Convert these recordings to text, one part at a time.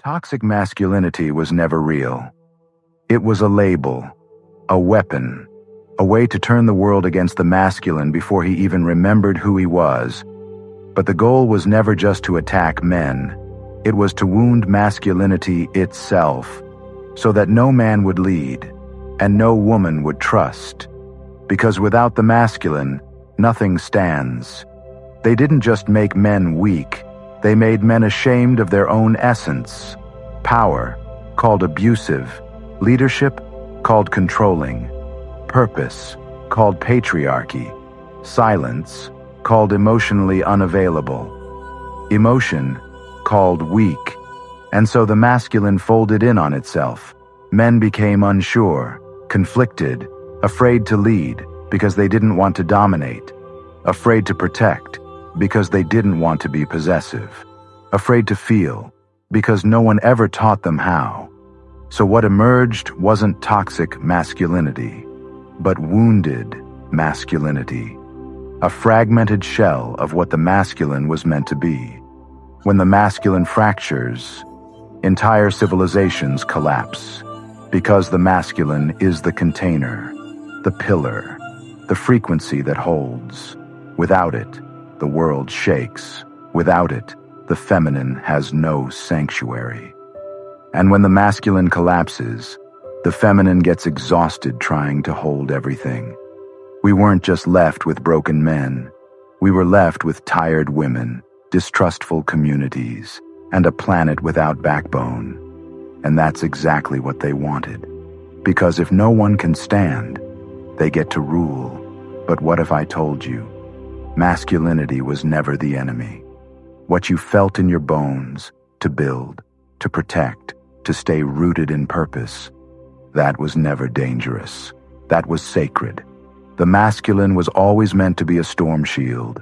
Toxic masculinity was never real. It was a label, a weapon, a way to turn the world against the masculine before he even remembered who he was. But the goal was never just to attack men. It was to wound masculinity itself, so that no man would lead, and no woman would trust. Because without the masculine, nothing stands. They didn't just make men weak, they made men ashamed of their own essence. Power, called abusive. Leadership, called controlling. Purpose, called patriarchy. Silence, called emotionally unavailable. Emotion, called weak. And so the masculine folded in on itself. Men became unsure, conflicted, afraid to lead because they didn't want to dominate, afraid to protect because they didn't want to be possessive, afraid to feel because no one ever taught them how. So what emerged wasn't toxic masculinity, but wounded masculinity, a fragmented shell of what the masculine was meant to be. When the masculine fractures, entire civilizations collapse, because the masculine is the container, the pillar, the frequency that holds. Without it, the world shakes. Without it, the feminine has no sanctuary. And when the masculine collapses, the feminine gets exhausted trying to hold everything. We weren't just left with broken men. We were left with tired women, distrustful communities, and a planet without backbone. And that's exactly what they wanted. Because if no one can stand, they get to rule. But what if I told you? Masculinity was never the enemy. What you felt in your bones, to build, to protect, to stay rooted in purpose, that was never dangerous. That was sacred. The masculine was always meant to be a storm shield,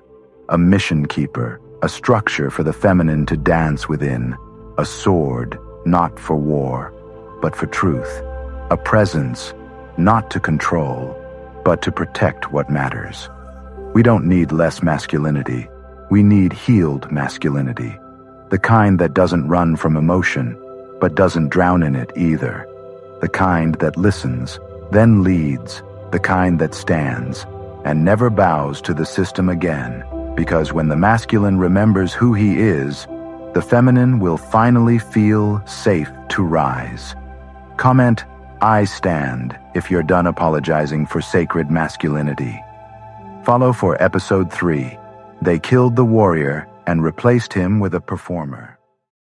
a mission keeper, a structure for the feminine to dance within, a sword, not for war, but for truth, a presence, not to control, but to protect what matters. We don't need less masculinity. We need healed masculinity, the kind that doesn't run from emotion, but doesn't drown in it either, the kind that listens, then leads, the kind that stands, and never bows to the system again, because when the masculine remembers who he is, the feminine will finally feel safe to rise. Comment, "I stand," if you're done apologizing for sacred masculinity. Follow for episode 3. They killed the warrior and replaced him with a performer.